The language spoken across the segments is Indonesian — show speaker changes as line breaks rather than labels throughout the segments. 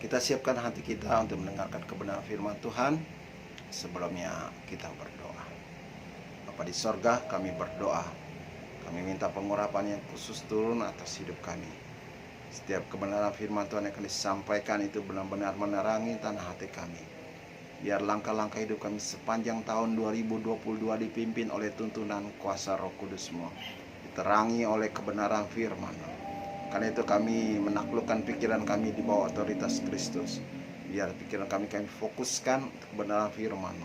Kita siapkan hati kita untuk mendengarkan kebenaran firman Tuhan. Sebelumnya kita berdoa. Bapa di sorga, kami berdoa. Kami minta pengurapan yang khusus turun atas hidup kami. Setiap kebenaran firman Tuhan yang akan disampaikan itu benar-benar menerangi tanah hati kami. Biar langkah-langkah hidup kami sepanjang tahun 2022 dipimpin oleh tuntunan kuasa Roh Kudus-Mu, diterangi oleh kebenaran firman. Karena itu kami menaklukkan pikiran kami di bawah otoritas Kristus. Biar pikiran kami fokuskan untuk kebenaran firman.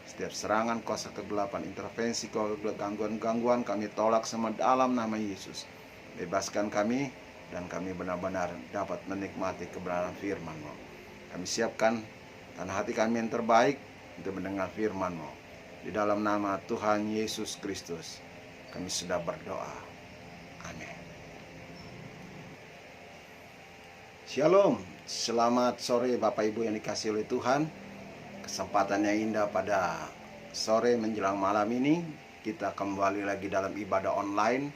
Setiap serangan kuasa kegelapan, intervensi, gangguan-gangguan kami tolak sama dalam nama Yesus. Bebaskan kami dan kami benar-benar dapat menikmati kebenaran firman-Mu. Kami siapkan tanah hati kami yang terbaik untuk mendengar firman-Mu. Di dalam nama Tuhan Yesus Kristus kami sudah berdoa. Amin. Shalom, selamat sore Bapak Ibu yang dikasihi oleh Tuhan. Kesempatan yang indah pada sore menjelang malam ini, kita kembali lagi dalam ibadah online.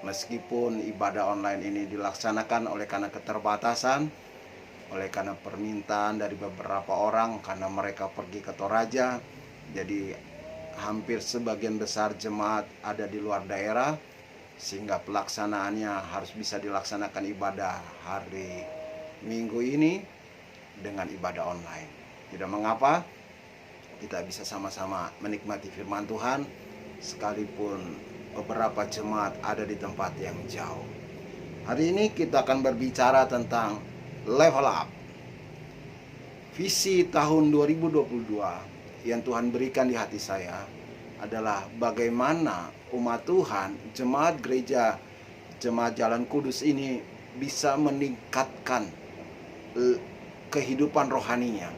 Meskipun ibadah online ini dilaksanakan oleh karena keterbatasan, oleh karena permintaan dari beberapa orang, karena mereka pergi ke Toraja, jadi hampir sebagian besar jemaat ada di luar daerah, sehingga pelaksanaannya harus bisa dilaksanakan ibadah hari Minggu ini dengan ibadah online. Tidak mengapa, kita bisa sama-sama menikmati firman Tuhan, sekalipun beberapa jemaat ada di tempat yang jauh. Hari ini kita akan berbicara tentang level up. Visi tahun 2022 yang Tuhan berikan di hati saya adalah bagaimana umat Tuhan, jemaat gereja, jemaat Jalan Kudus ini bisa meningkatkan kehidupan rohaninya.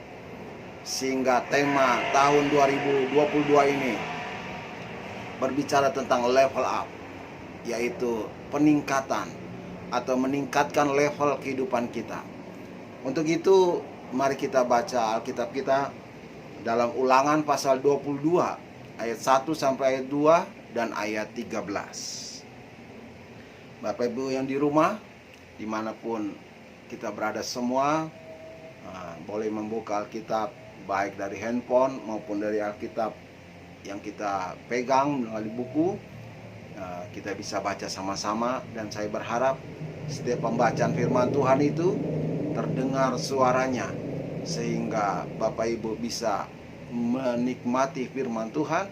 Sehingga tema tahun 2022 ini berbicara tentang level up, yaitu peningkatan atau meningkatkan level kehidupan kita. Untuk itu, mari kita baca Alkitab kita dalam Ulangan pasal 22 ayat 1 sampai ayat 2 dan ayat 13. Bapak Ibu yang di rumah, dimanapun kita berada semua, boleh membuka Alkitab baik dari handphone maupun dari Alkitab yang kita pegang melalui buku. Kita bisa baca sama-sama, dan saya berharap setiap pembacaan firman Tuhan itu terdengar suaranya, sehingga Bapak Ibu bisa menikmati firman Tuhan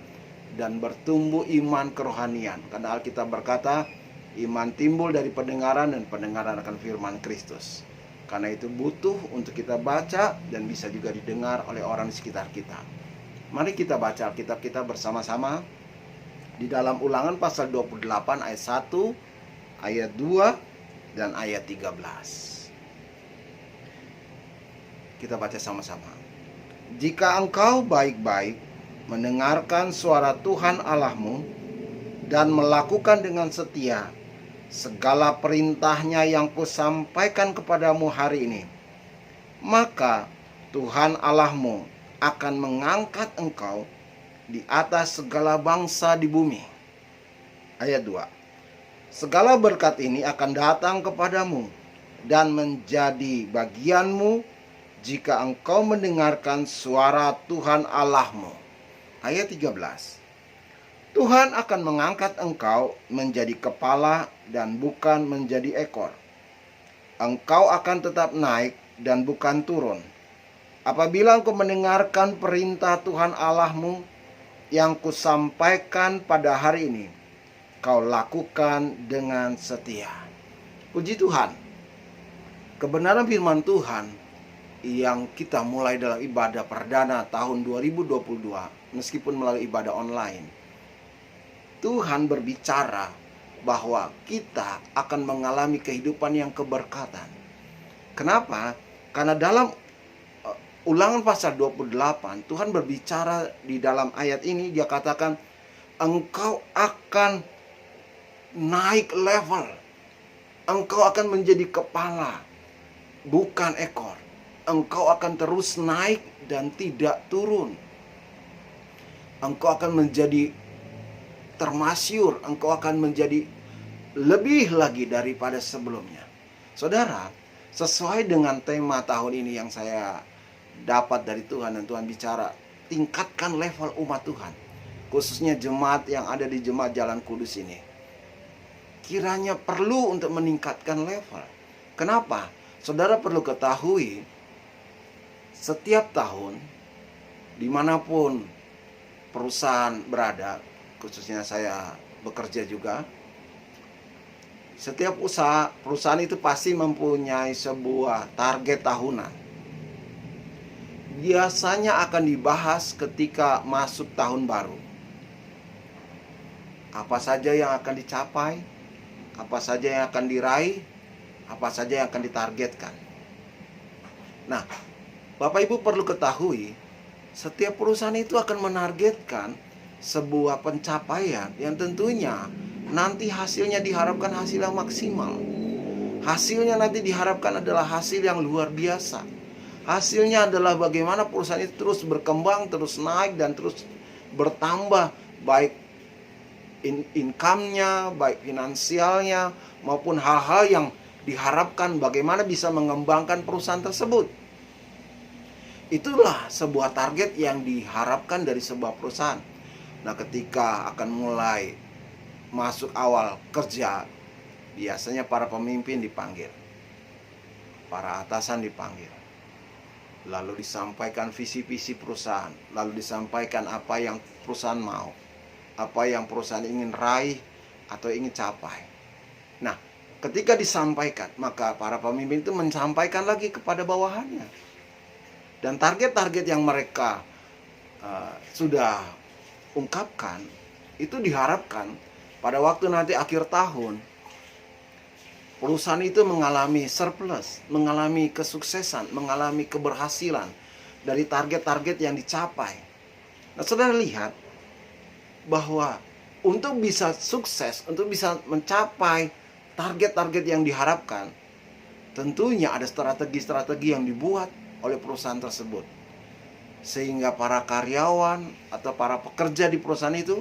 dan bertumbuh iman kerohanian. Karena Alkitab berkata, iman timbul dari pendengaran dan pendengaran akan firman Kristus. Karena itu butuh untuk kita baca dan bisa juga didengar oleh orang di sekitar kita. Mari kita baca Alkitab kita bersama-sama di dalam Ulangan pasal 28 ayat 1, ayat 2 dan ayat 13. Kita baca sama-sama. Jika engkau baik-baik mendengarkan suara Tuhan Allahmu dan melakukan dengan setia segala perintahnya yang kusampaikan kepadamu hari ini, maka Tuhan Allahmu akan mengangkat engkau di atas segala bangsa di bumi. Ayat 2. Segala berkat ini akan datang kepadamu dan menjadi bagianmu jika engkau mendengarkan suara Tuhan Allahmu. Ayat 13. Tuhan akan mengangkat engkau menjadi kepala dan bukan menjadi ekor. Engkau akan tetap naik dan bukan turun. Apabila engkau mendengarkan perintah Tuhan Allahmu yang kusampaikan pada hari ini, kau lakukan dengan setia. Puji Tuhan. Kebenaran firman Tuhan yang kita mulai dalam ibadah perdana tahun 2022, meskipun melalui ibadah online, Tuhan berbicara bahwa kita akan mengalami kehidupan yang keberkatan. Kenapa? Karena dalam Ulangan pasal 28, Tuhan berbicara di dalam ayat ini, dia katakan, engkau akan naik level. Engkau akan menjadi kepala, bukan ekor. Engkau akan terus naik dan tidak turun. Engkau akan menjadi termasyur, engkau akan menjadi lebih lagi daripada sebelumnya. Saudara, sesuai dengan tema tahun ini yang saya dapat dari Tuhan, dan Tuhan bicara, tingkatkan level umat Tuhan, khususnya jemaat yang ada di Jemaat Jalan Kudus ini. Kiranya perlu untuk meningkatkan level. Kenapa? Saudara perlu ketahui, setiap tahun, dimanapun perusahaan berada, khususnya saya bekerja juga, setiap perusahaan itu pasti mempunyai sebuah target tahunan. Biasanya akan dibahas ketika masuk tahun baru. Apa saja yang akan dicapai, apa saja yang akan diraih, apa saja yang akan ditargetkan. Nah, Bapak Ibu perlu ketahui, setiap perusahaan itu akan menargetkan sebuah pencapaian yang tentunya nanti hasilnya diharapkan hasil yang maksimal. Hasilnya nanti diharapkan adalah hasil yang luar biasa. Hasilnya adalah bagaimana perusahaan itu terus berkembang, terus naik, dan terus bertambah, baik income-nya, baik finansialnya, maupun hal-hal yang diharapkan bagaimana bisa mengembangkan perusahaan tersebut. Itulah sebuah target yang diharapkan dari sebuah perusahaan. Nah, ketika akan mulai masuk awal kerja, biasanya para pemimpin dipanggil, para atasan dipanggil, lalu disampaikan visi-visi perusahaan, lalu disampaikan apa yang perusahaan mau, apa yang perusahaan ingin raih atau ingin capai. Nah, ketika disampaikan, maka para pemimpin itu menyampaikan lagi kepada bawahannya. Dan target-target yang mereka sudah ungkapkan, itu diharapkan pada waktu nanti akhir tahun, perusahaan itu mengalami surplus, mengalami kesuksesan, mengalami keberhasilan dari target-target yang dicapai. Nah, saudara lihat bahwa untuk bisa sukses, untuk bisa mencapai target-target yang diharapkan, tentunya ada strategi-strategi yang dibuat oleh perusahaan tersebut, sehingga para karyawan atau para pekerja di perusahaan itu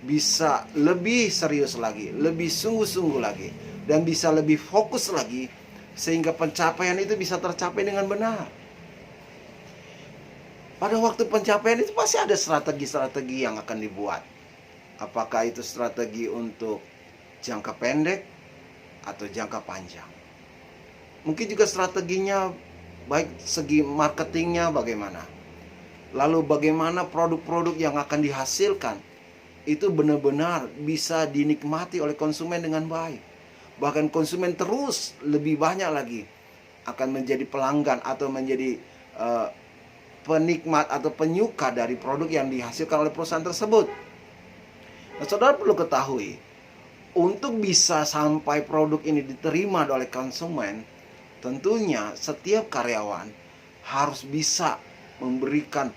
bisa lebih serius lagi, lebih sungguh-sungguh lagi, dan bisa lebih fokus lagi, sehingga pencapaian itu bisa tercapai dengan benar. Pada waktu pencapaian itu pasti ada strategi-strategi yang akan dibuat. Apakah itu strategi untuk jangka pendek atau jangka panjang. Mungkin juga strateginya baik segi marketingnya bagaimana. Lalu bagaimana produk-produk yang akan dihasilkan itu benar-benar bisa dinikmati oleh konsumen dengan baik. Bahkan konsumen terus lebih banyak lagi akan menjadi pelanggan atau menjadi penikmat atau penyuka dari produk yang dihasilkan oleh perusahaan tersebut. Nah, saudara perlu ketahui, untuk bisa sampai produk ini diterima oleh konsumen, tentunya setiap karyawan harus bisa memberikan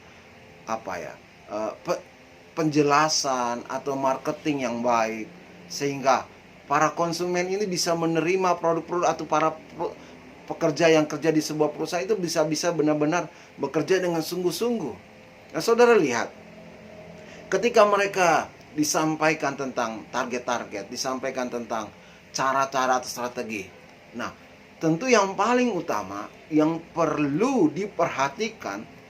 penjelasan atau marketing yang baik, sehingga para konsumen ini bisa menerima produk-produk, atau para pekerja yang kerja di sebuah perusahaan itu bisa benar-benar bekerja dengan sungguh-sungguh. Nah, saudara lihat, ketika mereka disampaikan tentang target-target, disampaikan tentang cara-cara atau strategi, nah, tentu yang paling utama yang perlu diperhatikan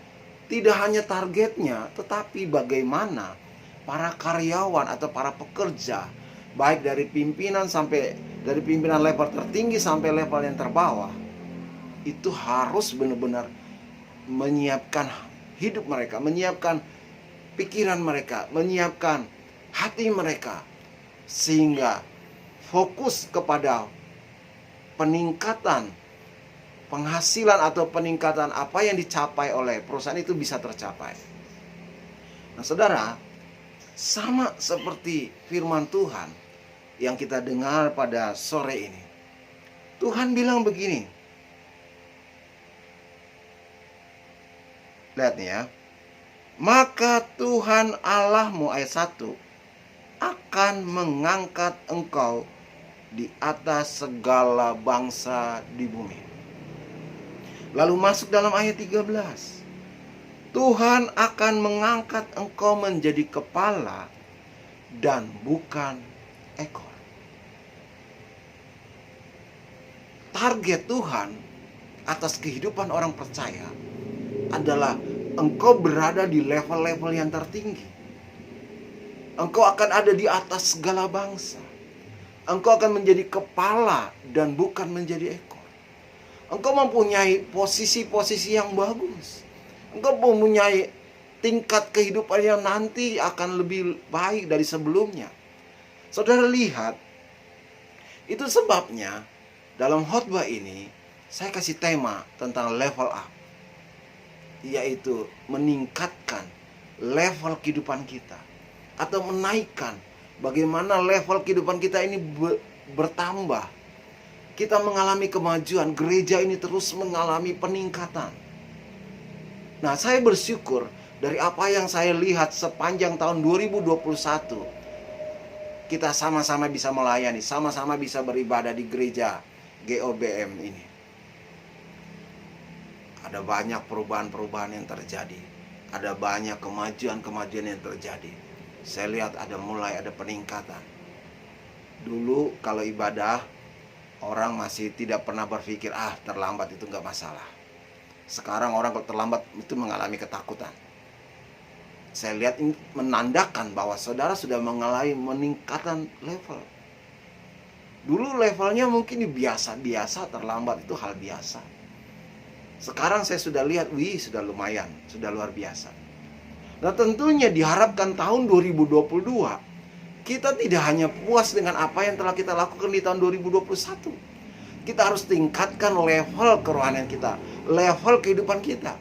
tidak hanya targetnya, tetapi bagaimana para karyawan atau para pekerja, baik dari pimpinan level tertinggi sampai level yang terbawah, itu harus benar-benar menyiapkan hidup mereka, menyiapkan pikiran mereka, menyiapkan hati mereka, sehingga fokus kepada peningkatan penghasilan atau peningkatan apa yang dicapai oleh perusahaan itu bisa tercapai. Nah, saudara, sama seperti firman Tuhan yang kita dengar pada sore ini. Tuhan bilang begini. Lihat nih ya. Maka Tuhan Allahmu, ayat 1, akan mengangkat engkau di atas segala bangsa di bumi. Lalu masuk dalam ayat 13. Tuhan akan mengangkat engkau menjadi kepala dan bukan ekor. target Tuhan atas kehidupan orang percaya adalah engkau berada di level-level yang tertinggi. Engkau akan ada di atas segala bangsa. Engkau akan menjadi kepala dan bukan menjadi ekor. Engkau mempunyai posisi-posisi yang bagus. Engkau mempunyai tingkat kehidupan yang nanti akan lebih baik dari sebelumnya. Saudara lihat, itu sebabnya dalam khotbah ini saya kasih tema tentang level up, yaitu meningkatkan level kehidupan kita atau menaikkan bagaimana level kehidupan kita ini bertambah. Kita mengalami kemajuan, gereja ini terus mengalami peningkatan. Nah, saya bersyukur dari apa yang saya lihat sepanjang tahun 2021. Kita sama-sama bisa melayani, sama-sama bisa beribadah di gereja GOBM ini. Ada banyak perubahan-perubahan yang terjadi. Ada banyak kemajuan-kemajuan yang terjadi. Saya lihat mulai ada peningkatan. Dulu kalau ibadah, orang masih tidak pernah berpikir, terlambat itu nggak masalah. Sekarang orang kalau terlambat itu mengalami ketakutan. Saya lihat ini menandakan bahwa saudara sudah mengalami meningkatan level. Dulu levelnya mungkin biasa-biasa, terlambat itu hal biasa. Sekarang saya sudah lihat, sudah lumayan, sudah luar biasa. Nah, tentunya diharapkan tahun 2022 kita tidak hanya puas dengan apa yang telah kita lakukan di tahun 2021. Kita harus tingkatkan level kerohanian kita, level kehidupan kita.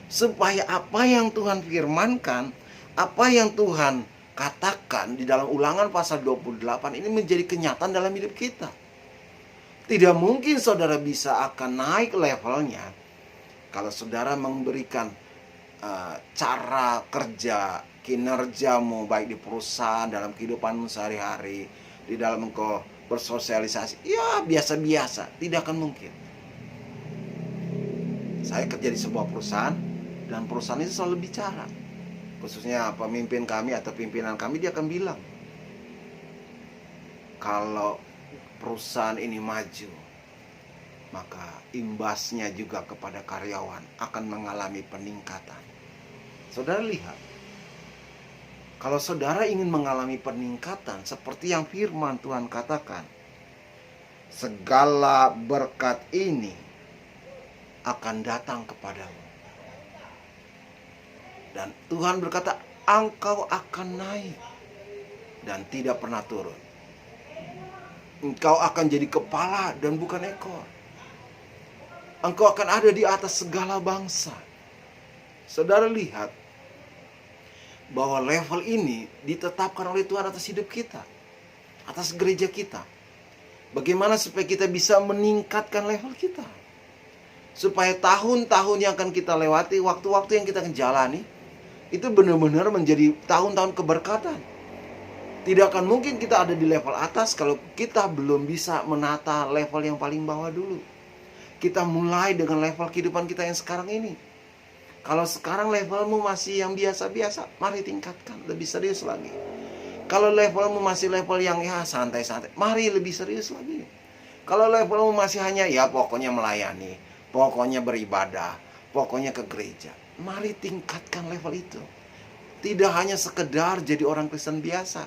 Supaya apa yang Tuhan firmankan, apa yang Tuhan katakan di dalam Ulangan pasal 28 ini menjadi kenyataan dalam hidup kita. Tidak mungkin saudara bisa akan naik levelnya kalau saudara memberikan cara kerja, kinerjamu baik di perusahaan, dalam kehidupanmu sehari-hari, di dalam engkau bersosialisasi, biasa-biasa, tidak akan mungkin. Saya kerja di sebuah perusahaan, dan perusahaan itu selalu bicara, khususnya pemimpin kami atau pimpinan kami, dia akan bilang, kalau perusahaan ini maju, maka imbasnya juga kepada karyawan akan mengalami peningkatan. Saudara lihat, kalau saudara ingin mengalami peningkatan seperti yang firman Tuhan katakan, segala berkat ini akan datang kepadamu. Dan Tuhan berkata, engkau akan naik dan tidak pernah turun. Engkau akan jadi kepala dan bukan ekor. Engkau akan ada di atas segala bangsa. Saudara lihat bahwa level ini ditetapkan oleh Tuhan atas hidup kita, atas gereja kita. Bagaimana supaya kita bisa meningkatkan level kita, supaya tahun-tahun yang akan kita lewati, waktu-waktu yang kita akan jalani, itu benar-benar menjadi tahun-tahun keberkatan. Tidak akan mungkin kita ada di level atas kalau kita belum bisa menata level yang paling bawah dulu. Kita mulai dengan level kehidupan kita yang sekarang ini. Kalau sekarang levelmu masih yang biasa-biasa, mari tingkatkan, lebih serius lagi. Kalau levelmu masih level yang santai-santai, mari lebih serius lagi. Kalau levelmu masih hanya pokoknya melayani, pokoknya beribadah, pokoknya ke gereja, mari tingkatkan level itu. Tidak hanya sekedar jadi orang Kristen biasa.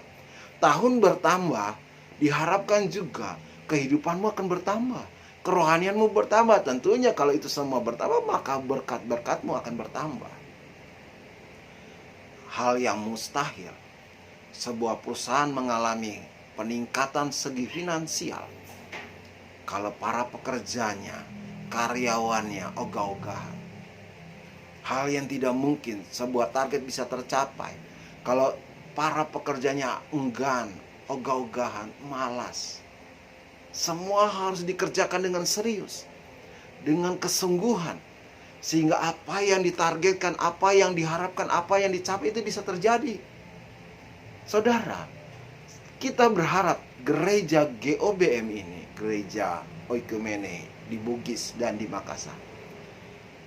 Tahun bertambah, diharapkan juga kehidupanmu akan bertambah, kerohanianmu bertambah. Tentunya kalau itu semua bertambah, maka berkat-berkatmu akan bertambah. Hal yang mustahil sebuah perusahaan mengalami peningkatan segi finansial kalau para pekerjanya, karyawannya ogah-ogahan. Hal yang tidak mungkin sebuah target bisa tercapai kalau para pekerjanya enggan, ogah-ogahan, malas. Semua harus dikerjakan dengan serius, dengan kesungguhan, sehingga apa yang ditargetkan, apa yang diharapkan, apa yang dicapai itu bisa terjadi. Saudara, kita berharap gereja GOBM ini, gereja Oikumene di Bugis dan di Makassar,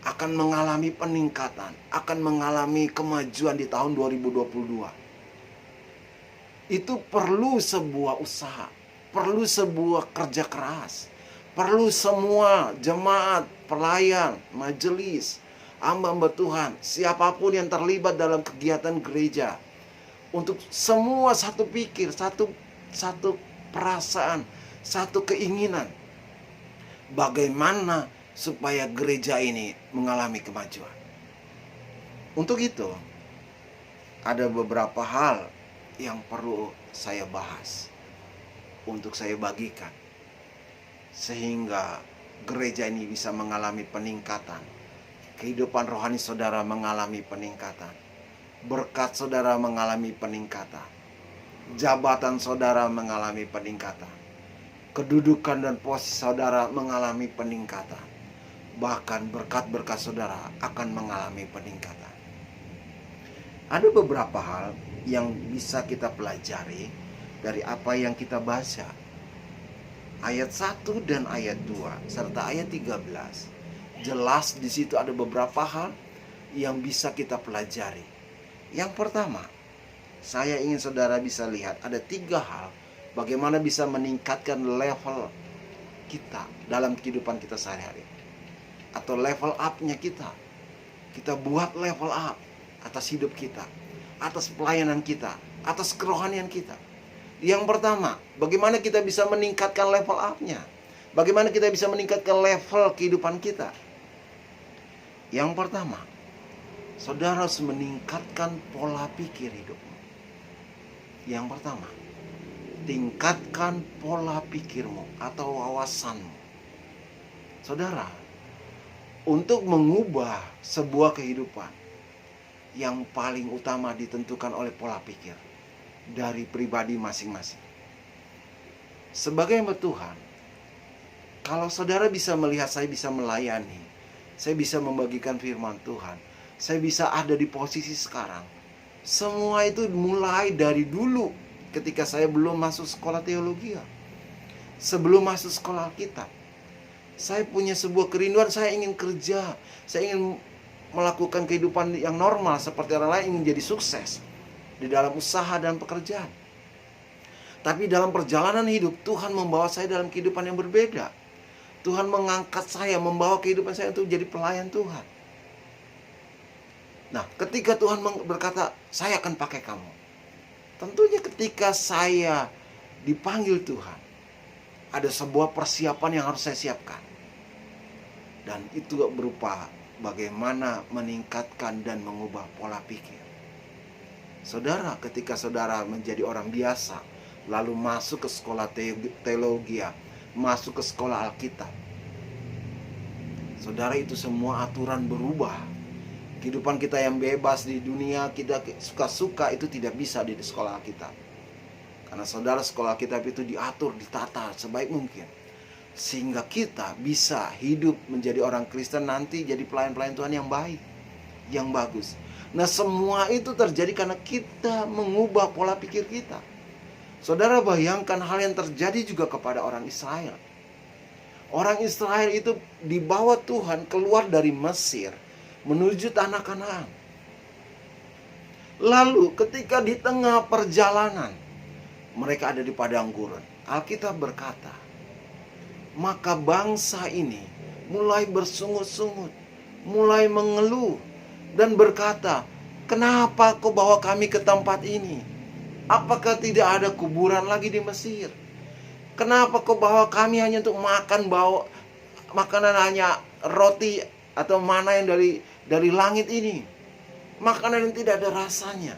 akan mengalami peningkatan, akan mengalami kemajuan di tahun 2022. Itu perlu sebuah usaha, perlu sebuah kerja keras, Perlu semua jemaat, pelayan, majelis, hamba-hamba Tuhan, siapapun yang terlibat dalam kegiatan gereja, untuk semua satu pikir, satu perasaan, satu keinginan. Bagaimana supaya gereja ini mengalami kemajuan. Untuk itu, ada beberapa hal yang perlu saya bahas, untuk saya bagikan, sehingga gereja ini bisa mengalami peningkatan. Kehidupan rohani saudara mengalami peningkatan. Berkat saudara mengalami peningkatan. Jabatan saudara mengalami peningkatan. Kedudukan dan posisi saudara mengalami peningkatan. Bahkan berkat-berkat saudara akan mengalami peningkatan. Ada beberapa hal yang bisa kita pelajari dari apa yang kita baca. Ayat 1 dan ayat 2 serta ayat 13. Jelas di situ ada beberapa hal yang bisa kita pelajari. Yang pertama, saya ingin saudara bisa lihat ada 3 hal bagaimana bisa meningkatkan level kita dalam kehidupan kita sehari-hari, atau level up-nya kita. Kita buat level up atas hidup kita, atas pelayanan kita, atas kerohanian kita. Yang pertama, bagaimana kita bisa meningkatkan level up-nya? Bagaimana kita bisa meningkatkan level kehidupan kita? Yang pertama, saudara harus meningkatkan pola pikir hidupmu. Yang pertama, tingkatkan pola pikirmu atau wawasanmu. Saudara, untuk mengubah sebuah kehidupan, yang paling utama ditentukan oleh pola pikir dari pribadi masing-masing. Sebagai hamba Tuhan, kalau saudara bisa melihat saya bisa melayani, saya bisa membagikan firman Tuhan, saya bisa ada di posisi sekarang, semua itu mulai dari dulu ketika saya belum masuk sekolah teologi, sebelum masuk sekolah Alkitab. Saya punya sebuah kerinduan, saya ingin kerja, saya ingin melakukan kehidupan yang normal seperti orang lain, ingin jadi sukses di dalam usaha dan pekerjaan. Tapi dalam perjalanan hidup, Tuhan membawa saya dalam kehidupan yang berbeda. Tuhan mengangkat saya, membawa kehidupan saya untuk jadi pelayan Tuhan. Nah, ketika Tuhan berkata, saya akan pakai kamu. Tentunya ketika saya dipanggil Tuhan, ada sebuah persiapan yang harus saya siapkan. Dan itu berupa bagaimana meningkatkan dan mengubah pola pikir. Saudara, ketika saudara menjadi orang biasa, lalu masuk ke sekolah teologi, masuk ke sekolah Alkitab, saudara, itu semua aturan berubah. Kehidupan kita yang bebas di dunia, kita suka-suka, itu tidak bisa di sekolah Alkitab. Karena saudara, sekolah Alkitab itu diatur, ditata sebaik mungkin, sehingga kita bisa hidup menjadi orang Kristen nanti, jadi pelayan-pelayan Tuhan yang baik, yang bagus. Nah, semua itu terjadi karena kita mengubah pola pikir kita. Saudara, bayangkan hal yang terjadi juga kepada orang Israel. Orang Israel itu dibawa Tuhan keluar dari Mesir menuju tanah Kanaan. Lalu ketika di tengah perjalanan mereka ada di padang gurun, Alkitab berkata, maka bangsa ini mulai bersungut-sungut, mulai mengeluh dan berkata, kenapa kau bawa kami ke tempat ini? Apakah tidak ada kuburan lagi di Mesir? Kenapa kau bawa kami hanya untuk makan, bawa makanan hanya roti atau mana yang dari langit ini? Makanan yang tidak ada rasanya.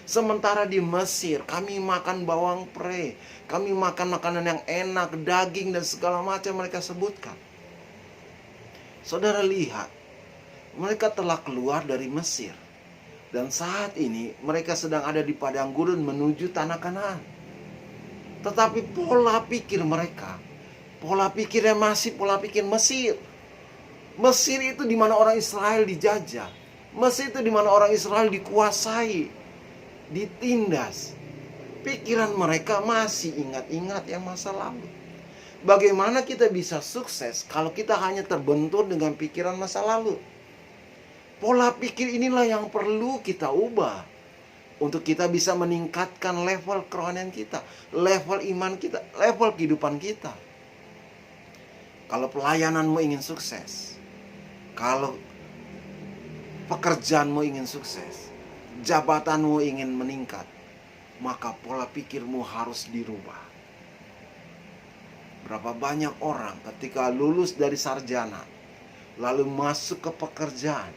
Sementara di Mesir kami makan bawang pre, kami makan makanan yang enak, daging dan segala macam mereka sebutkan. Saudara lihat, mereka telah keluar dari Mesir. Dan saat ini mereka sedang ada di padang gurun menuju tanah Kanaan. Tetapi pola pikir mereka, pola pikirnya masih pola pikir Mesir. Mesir itu di mana orang Israel dijajah. Mesir itu di mana orang Israel dikuasai, ditindas. Pikiran mereka masih ingat-ingat yang masa lalu. Bagaimana kita bisa sukses kalau kita hanya terbentur dengan pikiran masa lalu? Pola pikir inilah yang perlu kita ubah untuk kita bisa meningkatkan level kerohanian kita, level iman kita, level kehidupan kita. Kalau pelayananmu ingin sukses, kalau pekerjaanmu ingin sukses, jabatanmu ingin meningkat, maka pola pikirmu harus dirubah. Berapa banyak orang ketika lulus dari sarjana, lalu masuk ke pekerjaan,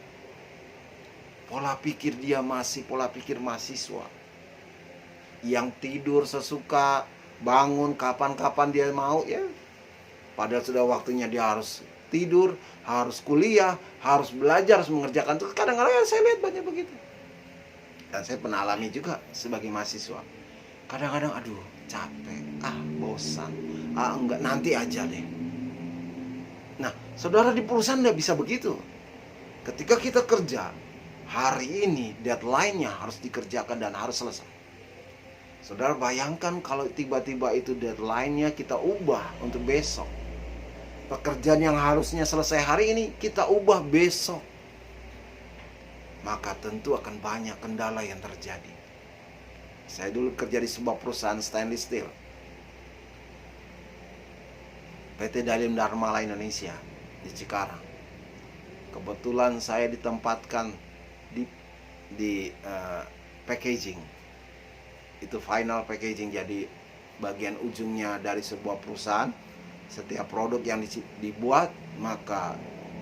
pola pikir dia masih pola pikir mahasiswa. Yang tidur sesuka, bangun kapan-kapan dia mau, ya. Padahal sudah waktunya dia harus tidur, harus kuliah, harus belajar, harus mengerjakan. Itu kadang-kadang saya lihat banyak begitu. Dan saya pernah alami juga sebagai mahasiswa. Kadang-kadang aduh capek, bosan, enggak, nanti aja deh. Nah, saudara, di perusahaan tidak bisa begitu. Ketika kita kerja, hari ini deadline-nya harus dikerjakan dan harus selesai. Saudara bayangkan kalau tiba-tiba itu deadline-nya kita ubah untuk besok. Pekerjaan yang harusnya selesai hari ini kita ubah besok. Maka tentu akan banyak kendala yang terjadi. Saya dulu kerja di sebuah perusahaan stainless steel, PT Dalim Dharmala Indonesia di Cikarang. Kebetulan saya ditempatkan di packaging. Itu final packaging, jadi bagian ujungnya dari sebuah perusahaan. Setiap produk yang dibuat, maka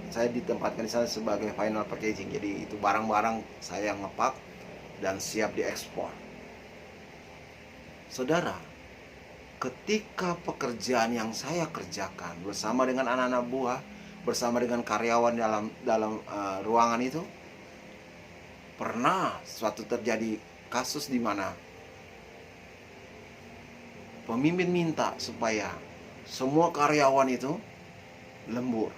saya ditempatkan di sana sebagai final packaging. Jadi itu barang-barang saya ngepak dan siap diekspor. Saudara, ketika pekerjaan yang saya kerjakan bersama dengan anak-anak buah, bersama dengan karyawan dalam ruangan itu, pernah suatu terjadi kasus di mana pemimpin minta supaya semua karyawan itu lembur.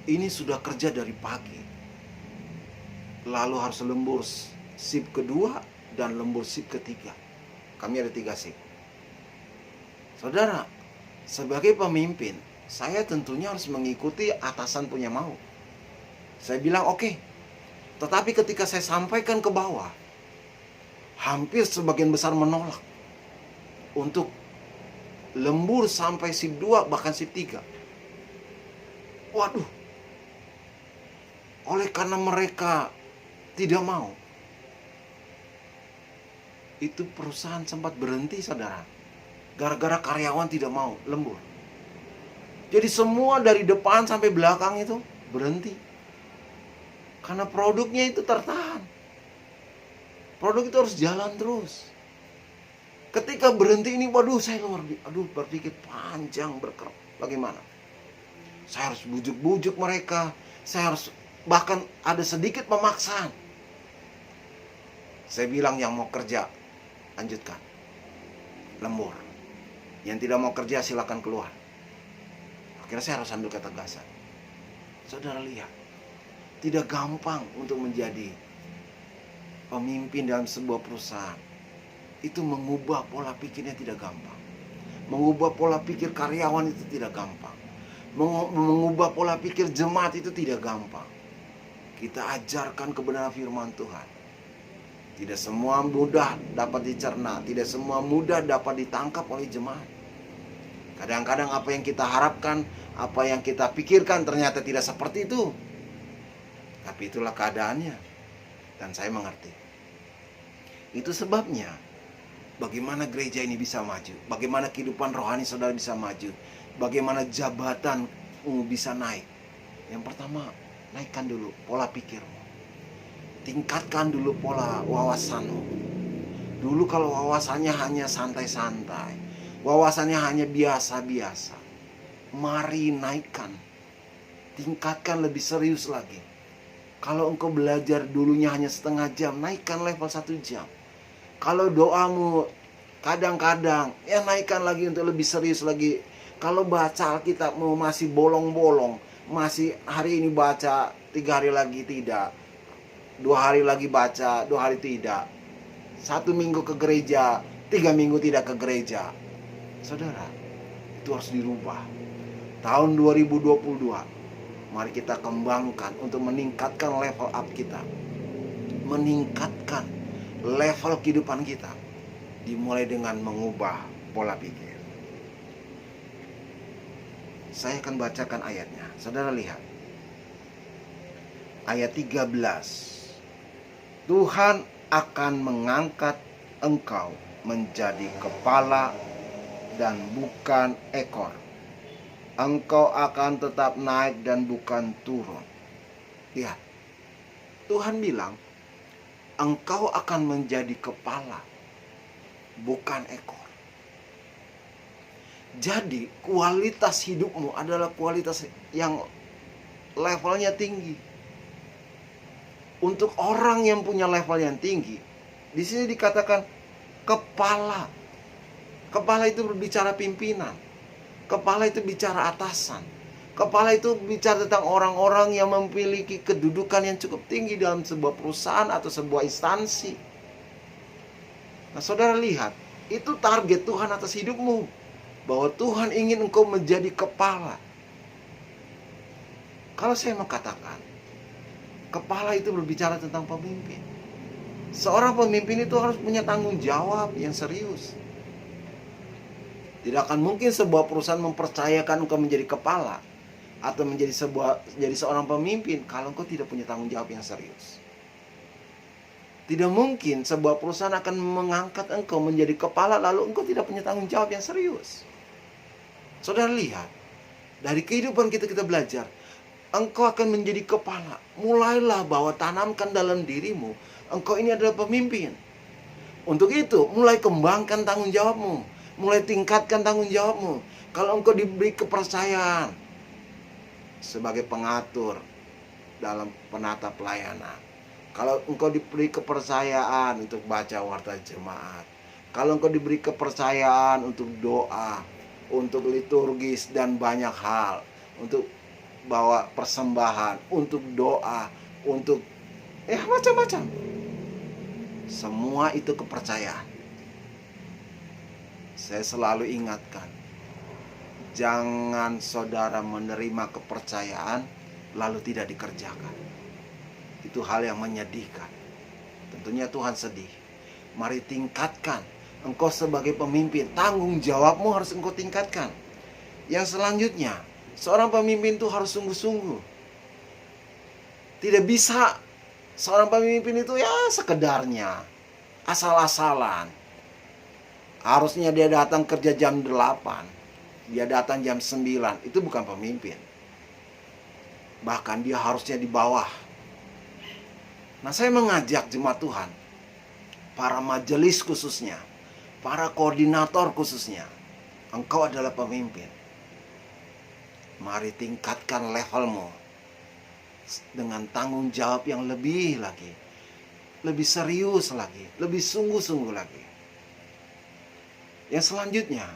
Ini sudah kerja dari pagi, lalu harus lembur shift kedua dan lembur shift ketiga. Kami ada 3 shift. Saudara, sebagai pemimpin, saya tentunya harus mengikuti atasan punya mau. Saya bilang oke. Tetapi ketika saya sampaikan ke bawah, hampir sebagian besar menolak untuk lembur sampai shift 2 bahkan shift 3. Waduh. Oleh karena mereka tidak mau, itu perusahaan sempat berhenti, saudara. Gara-gara karyawan tidak mau lembur. Jadi semua dari depan sampai belakang itu berhenti. Karena produknya itu tertahan. Produk itu harus jalan terus. Ketika berhenti ini, waduh, saya berpikir panjang, berkerap. Bagaimana? Saya harus bujuk-bujuk mereka. Saya harus, bahkan ada sedikit pemaksaan. Saya bilang yang mau kerja, lanjutkan. Lembur. Yang tidak mau kerja silakan keluar. Akhirnya saya harus ambil ketegasan. Saudara lihat, tidak gampang untuk menjadi pemimpin dalam sebuah perusahaan. Itu mengubah pola pikirnya tidak gampang. Mengubah pola pikir karyawan itu tidak gampang. Mengubah pola pikir jemaat itu tidak gampang. Kita ajarkan kebenaran firman Tuhan. Tidak semua mudah dapat dicerna, tidak semua mudah dapat ditangkap oleh jemaat. Kadang-kadang apa yang kita harapkan, apa yang kita pikirkan ternyata tidak seperti itu. Tapi itulah keadaannya. Dan saya mengerti. Itu sebabnya bagaimana gereja ini bisa maju, bagaimana kehidupan rohani saudara bisa maju, bagaimana jabatanmu bisa naik. Yang pertama, naikkan dulu pola pikirmu. Tingkatkan dulu pola wawasanmu. Dulu kalau wawasannya hanya santai-santai, wawasannya hanya biasa-biasa, mari naikkan. Tingkatkan lebih serius lagi. Kalau engkau belajar dulunya hanya setengah jam, naikkan level 1 jam. Kalau doamu kadang-kadang, ya naikkan lagi untuk lebih serius lagi. Kalau baca Alkitabmu masih bolong-bolong, masih hari ini baca, 3 hari lagi tidak, 2 hari lagi baca, 2 hari tidak, 1 minggu ke gereja, 3 minggu tidak ke gereja. Saudara, itu harus dirubah. Tahun 2022, mari kita kembangkan untuk meningkatkan level up kita. Meningkatkan level kehidupan kita. Dimulai dengan mengubah pola pikir. Saya akan bacakan ayatnya. Saudara lihat. Ayat 13. Tuhan akan mengangkat engkau menjadi kepala dan bukan ekor. Engkau akan tetap naik dan bukan turun. Lihat. Tuhan bilang, engkau akan menjadi kepala, bukan ekor. Jadi kualitas hidupmu adalah kualitas yang levelnya tinggi. Untuk orang yang punya level yang tinggi, di sini dikatakan kepala. Kepala itu berbicara pimpinan. Kepala itu bicara atasan. Kepala itu bicara tentang orang-orang yang memiliki kedudukan yang cukup tinggi dalam sebuah perusahaan atau sebuah instansi. Nah, saudara lihat, itu target Tuhan atas hidupmu. Bahwa Tuhan ingin engkau menjadi kepala. Kalau saya mau katakan, kepala itu berbicara tentang pemimpin. Seorang pemimpin itu harus punya tanggung jawab yang serius. Tidak akan mungkin sebuah perusahaan mempercayakan engkau menjadi kepala atau menjadi seorang pemimpin kalau engkau tidak punya tanggung jawab yang serius. Tidak mungkin sebuah perusahaan akan mengangkat engkau menjadi kepala lalu engkau tidak punya tanggung jawab yang serius. Saudara lihat, dari kehidupan kita belajar, engkau akan menjadi kepala. Mulailah bahwa tanamkan dalam dirimu, engkau ini adalah pemimpin. Untuk itu, mulai kembangkan tanggung jawabmu. Mulai tingkatkan tanggung jawabmu. Kalau engkau diberi kepercayaan sebagai pengatur dalam penata pelayanan. Kalau engkau diberi kepercayaan untuk baca warta jemaat. Kalau engkau diberi kepercayaan untuk doa, untuk liturgis dan banyak hal, untuk bawa persembahan, untuk doa, untuk macam-macam. Semua itu kepercayaan. Saya selalu ingatkan, jangan saudara menerima kepercayaan lalu tidak dikerjakan. Itu hal yang menyedihkan. Tentunya Tuhan sedih. Mari tingkatkan. Engkau sebagai pemimpin, tanggung jawabmu harus engkau tingkatkan. Yang selanjutnya, seorang pemimpin itu harus sungguh-sungguh. Tidak bisa seorang pemimpin itu sekedarnya, asal-asalan. Harusnya dia datang kerja jam 8, dia datang jam 9, itu bukan pemimpin. Bahkan dia harusnya di bawah. Nah, saya mengajak jemaat Tuhan, para majelis khususnya, para koordinator khususnya, engkau adalah pemimpin. Mari tingkatkan levelmu dengan tanggung jawab yang lebih lagi, lebih serius lagi, lebih sungguh-sungguh lagi. Yang selanjutnya,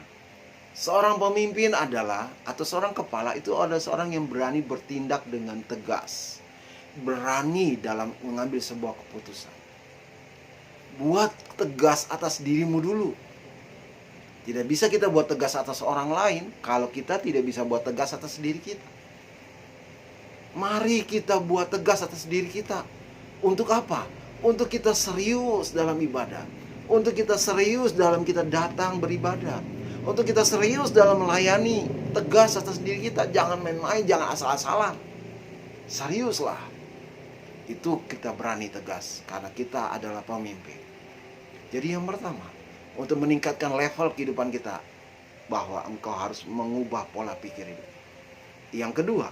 seorang pemimpin adalah, atau seorang kepala itu adalah seorang yang berani bertindak dengan tegas, berani dalam mengambil sebuah keputusan. Buat tegas atas dirimu dulu. Tidak bisa kita buat tegas atas orang lain kalau kita tidak bisa buat tegas atas diri kita. Mari kita buat tegas atas diri kita. Untuk apa? Untuk kita serius dalam ibadah. Untuk kita serius dalam kita datang beribadah. Untuk kita serius dalam melayani. Tegas atas diri kita. Jangan main-main, jangan asal-asalan. Seriuslah. Itu kita berani tegas karena kita adalah pemimpin. Jadi yang pertama, untuk meningkatkan level kehidupan kita, bahwa engkau harus mengubah pola pikir hidup. Yang kedua,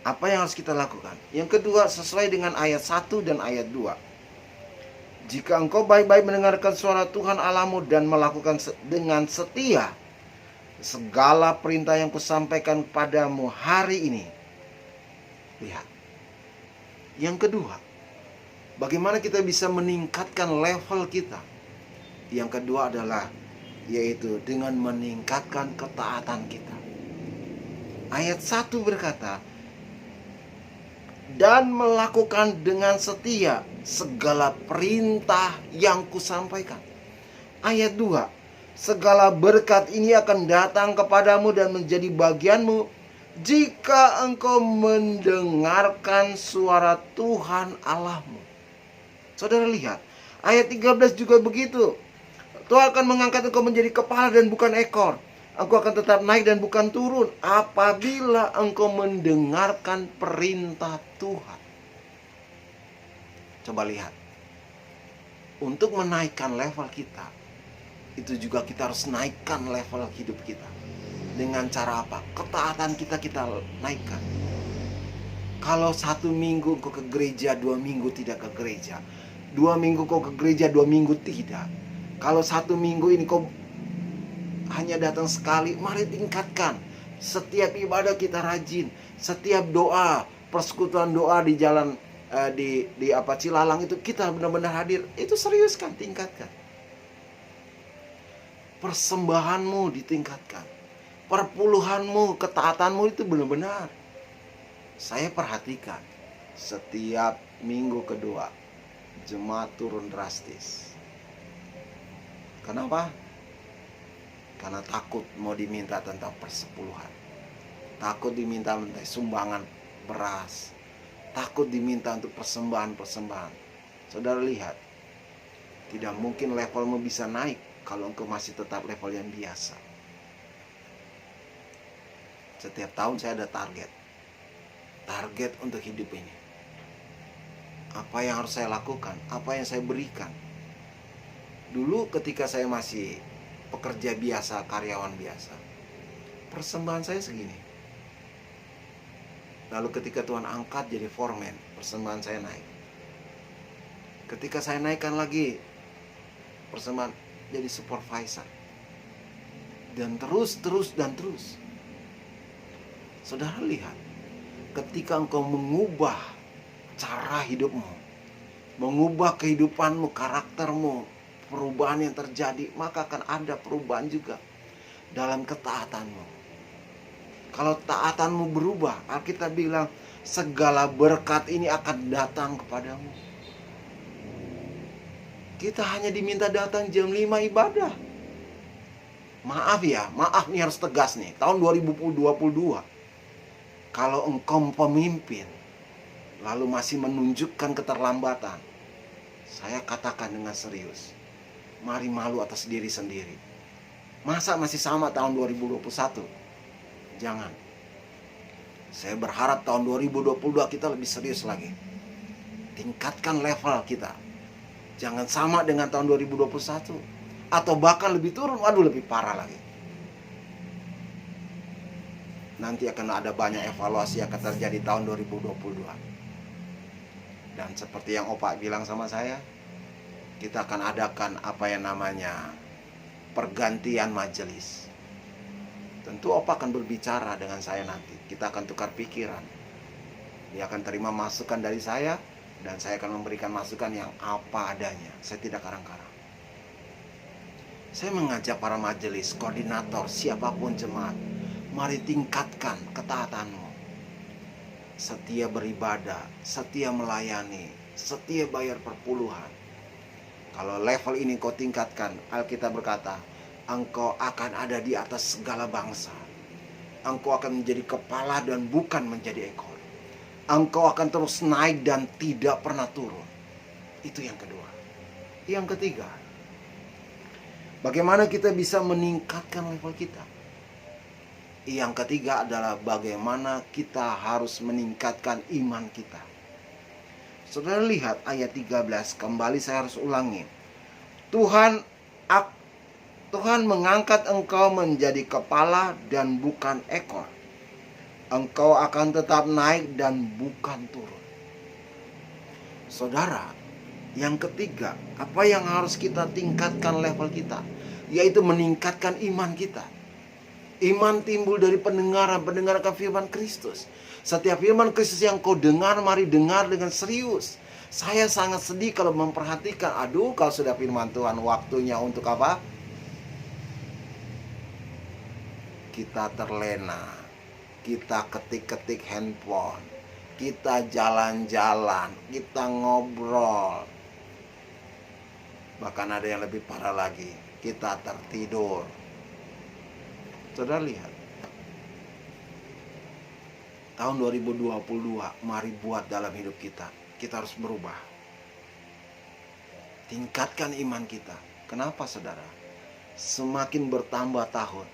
apa yang harus kita lakukan? Yang kedua, sesuai dengan ayat 1 dan ayat 2. Jika engkau baik-baik mendengarkan suara Tuhan Allahmu dan melakukan dengan setia segala perintah yang kusampaikan padamu hari ini. Lihat. Yang kedua, bagaimana kita bisa meningkatkan level kita? Yang kedua adalah yaitu dengan meningkatkan ketaatan kita. Ayat 1 berkata, dan melakukan dengan setia segala perintah yang kusampaikan. Ayat 2, segala berkat ini akan datang kepadamu dan menjadi bagianmu jika engkau mendengarkan suara Tuhan Allahmu. Saudara lihat, ayat 13 juga begitu. Tuhan akan mengangkat engkau menjadi kepala dan bukan ekor. Engkau akan tetap naik dan bukan turun apabila engkau mendengarkan perintah Tuhan. Coba lihat. Untuk menaikkan level kita, itu juga kita harus naikkan level hidup kita. Dengan cara apa? Ketaatan kita naikkan. Kalau 1 minggu engkau ke gereja, 2 minggu tidak ke gereja, 2 minggu kau ke gereja, 2 minggu tidak. Kalau 1 minggu ini kau hanya datang sekali, mari tingkatkan. Setiap ibadah kita rajin, setiap doa, persekutuan doa di jalan di Cilalang itu kita benar-benar hadir. Itu serius kan, tingkatkan. Persembahanmu ditingkatkan. Perpuluhanmu, ketaatanmu itu benar-benar. Saya perhatikan setiap minggu kedua jemaat turun drastis. Kenapa? Karena takut mau diminta tentang persepuluhan. Takut diminta tentang sumbangan beras. Takut diminta untuk persembahan-persembahan. Saudara lihat, tidak mungkin levelmu bisa naik kalau engkau masih tetap level yang biasa. Setiap tahun saya ada target untuk hidup ini. Apa yang harus saya lakukan? Apa yang saya berikan? Dulu ketika saya masih pekerja biasa, karyawan biasa, persembahan saya segini. Lalu ketika Tuhan angkat jadi foreman, persembahan saya naik. Ketika saya naikkan lagi persembahan jadi supervisor. Dan terus. Saudara lihat, ketika engkau mengubah cara hidupmu, mengubah kehidupanmu, karaktermu, perubahan yang terjadi, maka akan ada perubahan juga dalam ketaatanmu. Kalau taatanmu berubah, Alkitab bilang segala berkat ini akan datang kepadamu. Kita hanya diminta datang jam 5 ibadah. Maaf nih harus tegas nih. Tahun 2022, kalau engkau pemimpin lalu masih menunjukkan keterlambatan, saya katakan dengan serius, mari malu atas diri sendiri. Masa masih sama tahun 2021? Jangan. Saya berharap tahun 2022 kita lebih serius lagi. Tingkatkan level kita. Jangan sama dengan tahun 2021. Atau bahkan lebih turun, lebih parah lagi. Nanti akan ada banyak evaluasi yang akan terjadi tahun 2022. Dan seperti yang Opa bilang sama saya, kita akan adakan apa yang namanya pergantian majelis. Tentu Opa akan berbicara dengan saya nanti. Kita akan tukar pikiran. Dia akan terima masukan dari saya, dan saya akan memberikan masukan yang apa adanya. Saya tidak karang-karang. Saya mengajak para majelis, koordinator, siapapun jemaat, mari tingkatkan ketaatanmu. Setia beribadah, setia melayani, setia bayar perpuluhan. Kalau level ini kau tingkatkan, Alkitab berkata, engkau akan ada di atas segala bangsa. Engkau akan menjadi kepala dan bukan menjadi ekor. Engkau akan terus naik dan tidak pernah turun. Itu yang kedua. Yang ketiga, bagaimana kita bisa meningkatkan level kita? Yang ketiga adalah bagaimana kita harus meningkatkan iman kita. Saudara lihat ayat 13, kembali saya harus ulangi. Tuhan mengangkat engkau menjadi kepala dan bukan ekor. Engkau akan tetap naik dan bukan turun. Saudara, yang ketiga, apa yang harus kita tingkatkan level kita? Yaitu meningkatkan iman kita. Iman timbul dari pendengaran firman Kristus. Setiap firman Kristus yang kau dengar, mari dengar dengan serius. Saya sangat sedih kalau memperhatikan, kalau sudah firman Tuhan, waktunya untuk apa? Kita terlena, kita ketik-ketik handphone, kita jalan-jalan, kita ngobrol. Bahkan ada yang lebih parah lagi, kita tertidur. Saudara lihat, tahun 2022, mari buat dalam hidup kita. Kita harus berubah. Tingkatkan iman kita. Kenapa saudara? Semakin bertambah tahun,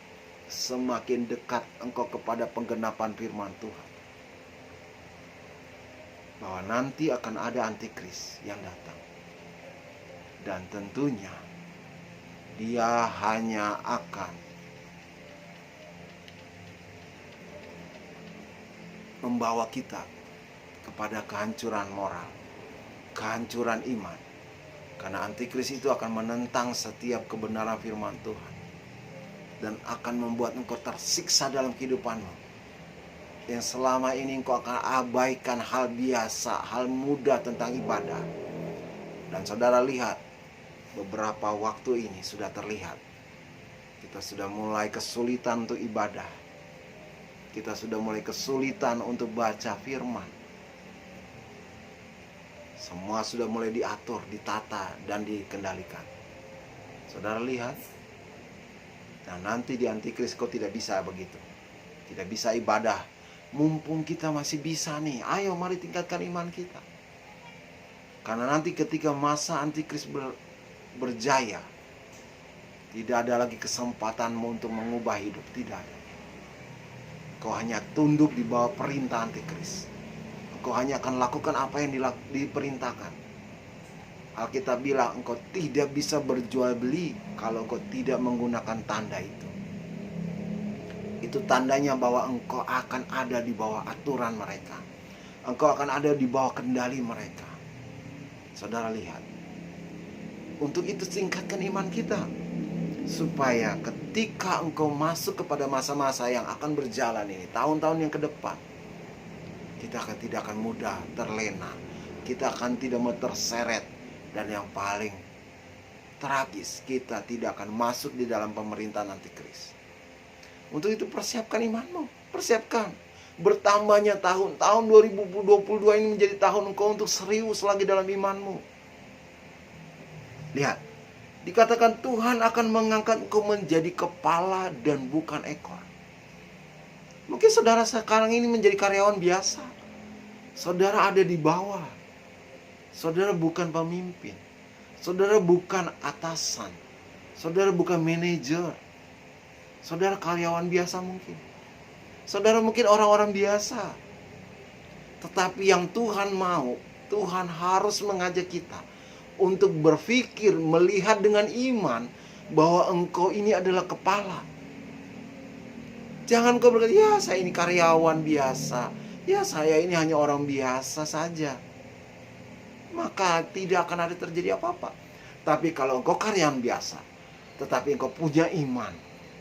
semakin dekat engkau kepada penggenapan firman Tuhan. Bahwa nanti akan ada antikris yang datang. Dan tentunya dia hanya akan membawa kita kepada kehancuran moral, kehancuran iman. Karena antikris itu akan menentang setiap kebenaran firman Tuhan. Dan akan membuat engkau tersiksa dalam kehidupanmu. Yang selama ini engkau akan abaikan hal biasa, hal mudah tentang ibadah. Dan saudara lihat, beberapa waktu ini sudah terlihat. Kita sudah mulai kesulitan untuk ibadah. Kita sudah mulai kesulitan untuk baca firman. Semua sudah mulai diatur, ditata, dan dikendalikan. Saudara lihat. Nah nanti di antikris kau tidak bisa begitu. Tidak bisa ibadah. Mumpung kita masih bisa nih. Ayo mari tingkatkan iman kita. Karena nanti ketika masa antikris berjaya, tidak ada lagi kesempatanmu untuk mengubah hidup. Tidak ada. Kau hanya tunduk di bawah perintah antikris. Kau hanya akan lakukan apa yang diperintahkan. Alkitab bilang engkau tidak bisa berjual beli kalau engkau tidak menggunakan tanda itu. Itu tandanya bahwa engkau akan ada di bawah aturan mereka. Engkau akan ada di bawah kendali mereka. Saudara lihat. Untuk itu tingkatkan iman kita. Supaya ketika engkau masuk kepada masa-masa yang akan berjalan ini, tahun-tahun yang ke depan, kita tidak akan mudah terlena. Kita akan tidak mau terseret. Dan yang paling tragis, kita tidak akan masuk di dalam pemerintahan antikris. Untuk itu persiapkan imanmu. Persiapkan. Bertambahnya tahun 2022 ini menjadi tahun engkau untuk serius lagi dalam imanmu. Lihat. Dikatakan Tuhan akan mengangkat engkau menjadi kepala dan bukan ekor. Mungkin saudara sekarang ini menjadi karyawan biasa. Saudara ada di bawah. Saudara bukan pemimpin. Saudara bukan atasan. Saudara bukan manajer. Saudara karyawan biasa mungkin. Saudara mungkin orang-orang biasa. Tetapi yang Tuhan mau, Tuhan harus mengajak kita untuk berpikir, melihat dengan iman bahwa engkau ini adalah kepala. Jangan kau berkata, ya saya ini karyawan biasa. Ya saya ini hanya orang biasa saja. Maka tidak akan ada terjadi apa-apa. Tapi kalau engkau karyawan biasa, tetapi engkau punya iman,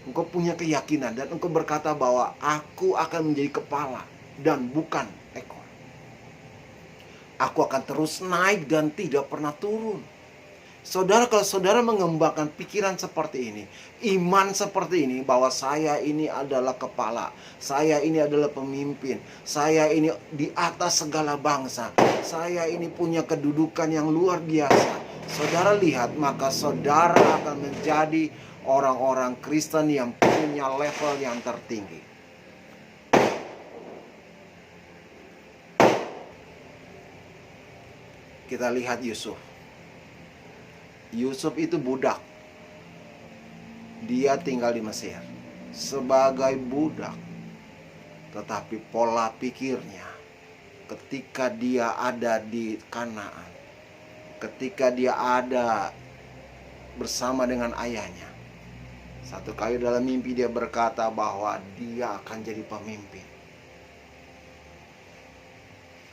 engkau punya keyakinan, dan engkau berkata bahwa aku akan menjadi kepala dan bukan ekor. Aku akan terus naik dan tidak pernah turun. Saudara, kalau saudara mengembangkan pikiran seperti ini, iman seperti ini, bahwa saya ini adalah kepala, saya ini adalah pemimpin, saya ini di atas segala bangsa, saya ini punya kedudukan yang luar biasa. Saudara lihat, maka saudara akan menjadi orang-orang Kristen yang punya level yang tertinggi. Kita lihat Yusuf. Yusuf itu budak. Dia tinggal di Mesir sebagai budak. Tetapi pola pikirnya ketika dia ada di Kanaan, ketika dia ada bersama dengan ayahnya, satu kali dalam mimpi dia berkata bahwa dia akan jadi pemimpin.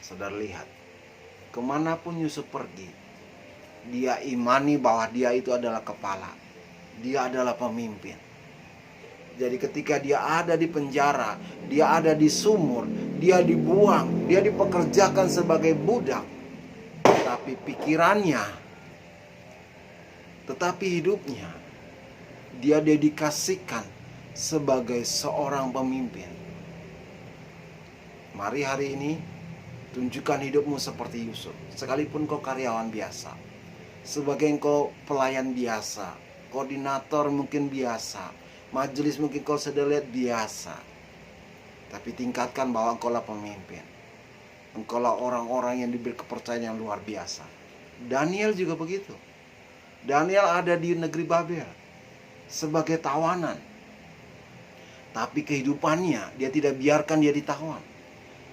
Saudara lihat, kemanapun Yusuf pergi, dia imani bahwa dia itu adalah kepala. Dia adalah pemimpin. Jadi ketika dia ada di penjara, dia ada di sumur, dia dibuang, dia dipekerjakan sebagai budak. Tetapi pikirannya, tetapi hidupnya, dia dedikasikan sebagai seorang pemimpin. Mari hari ini tunjukkan hidupmu seperti Yusuf. Sekalipun kau karyawan biasa, sebagai engkau pelayan biasa, koordinator mungkin biasa, majelis mungkin kau sudah lihat biasa, tapi tingkatkan bahwa engkau lah pemimpin. Engkau lah orang-orang yang diberi kepercayaan yang luar biasa. Daniel juga begitu. Daniel ada di negeri Babel sebagai tawanan. Tapi kehidupannya dia tidak biarkan dia ditawan.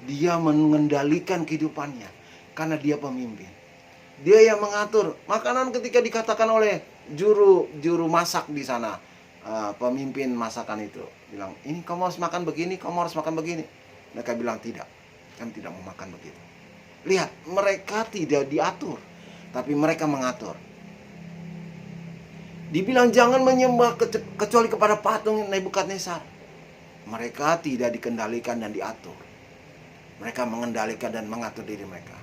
Dia mengendalikan kehidupannya karena dia pemimpin. Dia yang mengatur makanan ketika dikatakan oleh juru masak di sana. Pemimpin masakan itu bilang, ini kamu harus makan begini, kamu harus makan begini. Mereka bilang tidak, kami tidak mau makan begitu. Lihat, mereka tidak diatur, tapi mereka mengatur. Dibilang jangan menyembah kecuali kepada patung Nebukadnezar. Mereka tidak dikendalikan dan diatur. Mereka mengendalikan dan mengatur diri mereka.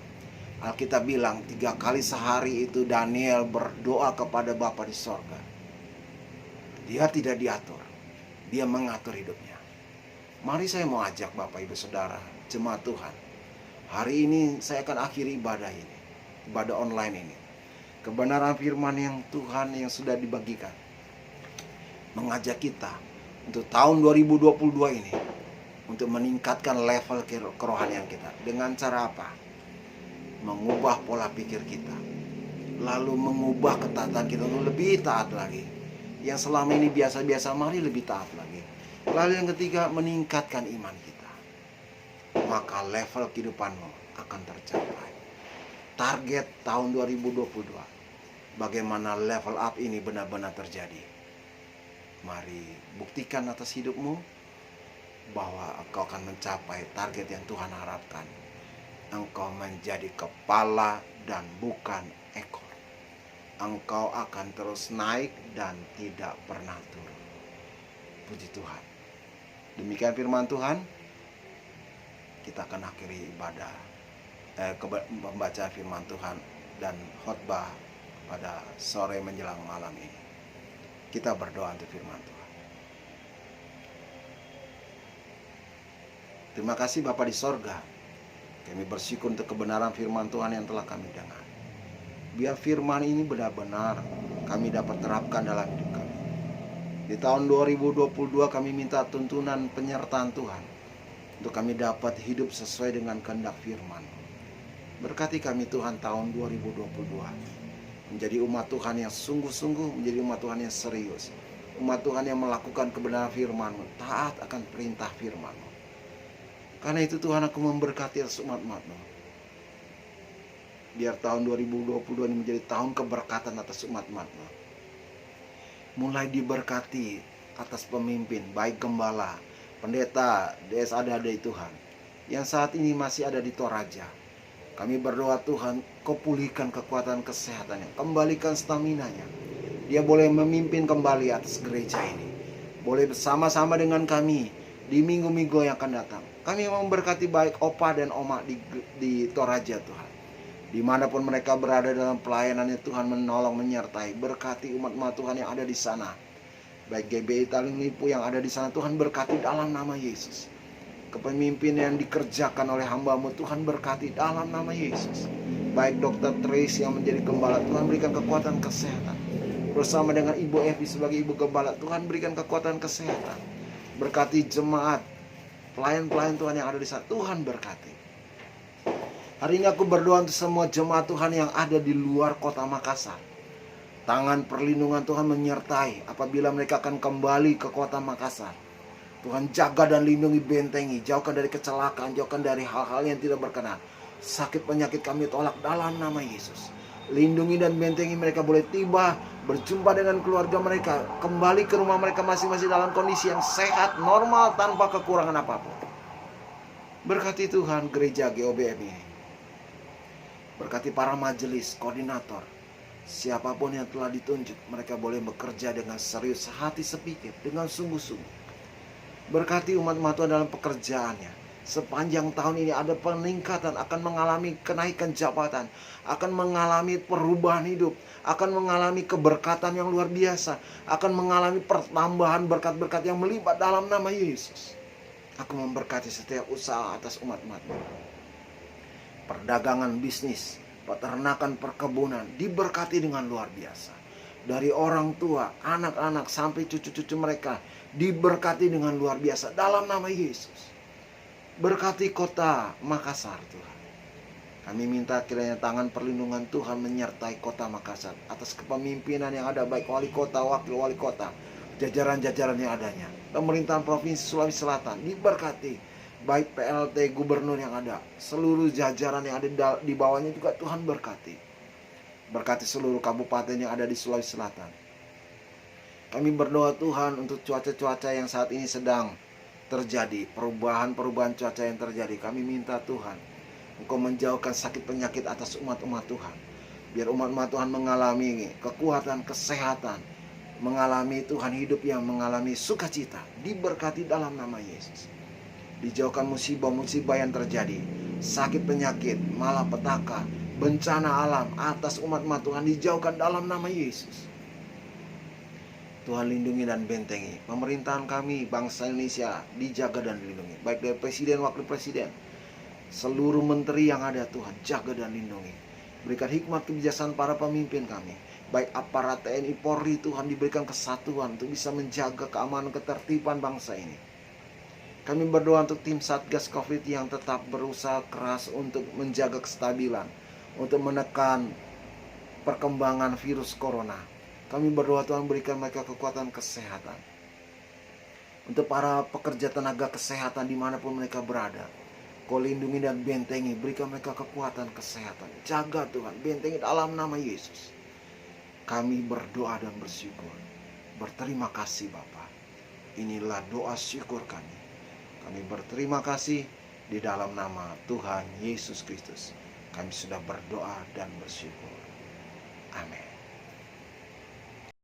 Alkitab bilang 3 kali sehari itu Daniel berdoa kepada Bapa di sorga. Dia tidak diatur, dia mengatur hidupnya. Mari saya mau ajak Bapak Ibu Saudara, jemaat Tuhan. Hari ini saya akan akhiri ibadah ini, ibadah online ini. Kebenaran firman yang Tuhan yang sudah dibagikan mengajak kita untuk tahun 2022 ini untuk meningkatkan level kerohanian kita. Dengan cara apa? Mengubah pola pikir kita, lalu mengubah ketaatan kita untuk lebih taat lagi. Yang selama ini biasa-biasa, mari lebih taat lagi. Lalu yang ketiga, meningkatkan iman kita. Maka level kehidupanmu akan tercapai. Target tahun 2022, bagaimana level up ini benar-benar terjadi. Mari buktikan atas hidupmu bahwa engkau akan mencapai target yang Tuhan harapkan. Engkau menjadi kepala dan bukan ekor. Engkau akan terus naik dan tidak pernah turun. Puji Tuhan. Demikian firman Tuhan. Kita akan akhiri ibadah pembacaan firman Tuhan dan khotbah pada sore menjelang malam ini. Kita berdoa untuk firman Tuhan. Terima kasih Bapa di sorga. Kami bersyukur untuk kebenaran firman Tuhan yang telah kami dengar. Biar firman ini benar-benar kami dapat terapkan dalam hidup kami. Di tahun 2022 kami minta tuntunan penyertaan Tuhan untuk kami dapat hidup sesuai dengan kehendak firman. Berkati kami Tuhan tahun 2022 menjadi umat Tuhan yang sungguh-sungguh, menjadi umat Tuhan yang serius, umat Tuhan yang melakukan kebenaran firman-Mu, taat akan perintah firman-Mu. Karena itu Tuhan, aku memberkati umat-Mu. Biar tahun 2022 ini menjadi tahun keberkatan atas umat-Mu. Mulai diberkati atas pemimpin, baik gembala, pendeta, DSA-Dadai Tuhan, yang saat ini masih ada di Toraja. Kami berdoa Tuhan, Kau pulihkan kekuatan kesehatannya, kembalikan stamina-nya. Dia boleh memimpin kembali atas gereja ini. Boleh bersama-sama dengan kami di minggu-minggu yang akan datang. Kami memberkati baik opa dan oma di Toraja Tuhan. Dimanapun mereka berada dalam pelayanannya, Tuhan menolong, menyertai. Berkati umat-umat Tuhan yang ada di sana. Baik GBI Taling Lipu yang ada di sana, Tuhan berkati dalam nama Yesus. Kepemimpinan yang dikerjakan oleh hamba-Mu, Tuhan berkati dalam nama Yesus. Baik Dr. Trace yang menjadi gembala, Tuhan berikan kekuatan kesehatan. Bersama dengan Ibu Evi sebagai Ibu Gembala, Tuhan berikan kekuatan kesehatan. Berkati jemaat, pelayan-pelayan Tuhan yang ada di sana, Tuhan berkati. Hari ini aku berdoa untuk semua jemaat Tuhan yang ada di luar kota Makassar. Tangan perlindungan Tuhan menyertai apabila mereka akan kembali ke kota Makassar. Tuhan jaga dan lindungi, bentengi, jauhkan dari kecelakaan, jauhkan dari hal-hal yang tidak berkenan. Sakit penyakit kami tolak dalam nama Yesus. Lindungi dan bentengi mereka boleh tiba, berjumpa dengan keluarga mereka, kembali ke rumah mereka masing-masing dalam kondisi yang sehat, normal, tanpa kekurangan apapun. Berkati Tuhan gereja GOBM ini. Berkati para majelis, koordinator, siapapun yang telah ditunjuk, mereka boleh bekerja dengan serius, hati sepikir, dengan sungguh-sungguh. Berkati umat-umat Tuhan dalam pekerjaannya. Sepanjang tahun ini ada peningkatan, akan mengalami kenaikan jabatan, akan mengalami perubahan hidup, akan mengalami keberkatan yang luar biasa, akan mengalami pertambahan berkat-berkat yang melibat dalam nama Yesus. Aku memberkati setiap usaha atas umat-umat-Mu. Perdagangan, bisnis, peternakan, perkebunan diberkati dengan luar biasa. Dari orang tua, anak-anak sampai cucu-cucu mereka diberkati dengan luar biasa dalam nama Yesus. Berkati kota Makassar Tuhan. Kami minta kiranya tangan perlindungan Tuhan menyertai kota Makassar atas kepemimpinan yang ada, baik wali kota, wakil wali kota, jajaran-jajaran yang adanya. Pemerintahan Provinsi Sulawesi Selatan diberkati, baik PLT, gubernur yang ada, seluruh jajaran yang ada di bawahnya juga Tuhan berkati. Berkati seluruh kabupaten yang ada di Sulawesi Selatan. Kami berdoa Tuhan untuk cuaca-cuaca yang saat ini sedang terjadi, perubahan-perubahan cuaca yang terjadi. Kami minta Tuhan, Engkau menjauhkan sakit penyakit atas umat-umat Tuhan. Biar umat-umat Tuhan mengalami kekuatan, kesehatan, mengalami Tuhan hidup yang mengalami sukacita, diberkati dalam nama Yesus. Dijauhkan musibah-musibah yang terjadi, sakit penyakit, malapetaka, bencana alam atas umat-umat Tuhan dijauhkan dalam nama Yesus. Tuhan lindungi dan bentengi pemerintahan kami, bangsa Indonesia, dijaga dan dilindungi, baik dari presiden, wakil presiden, seluruh menteri yang ada. Tuhan jaga dan lindungi. Berikan hikmat kebijaksanaan para pemimpin kami, baik aparat TNI Polri. Tuhan diberikan kesatuan untuk bisa menjaga keamanan ketertiban bangsa ini. Kami berdoa untuk tim Satgas Covid yang tetap berusaha keras untuk menjaga kestabilan, untuk menekan perkembangan virus corona. Kami berdoa Tuhan berikan mereka kekuatan kesehatan. Untuk para pekerja tenaga kesehatan dimanapun mereka berada, Kau lindungi dan bentengi, berikan mereka kekuatan kesehatan. Jaga Tuhan, bentengi dalam nama Yesus. Kami berdoa dan bersyukur. Berterima kasih Bapa. Inilah doa syukur kami. Kami berterima kasih di dalam nama Tuhan Yesus Kristus. Kami sudah berdoa dan bersyukur. Amin.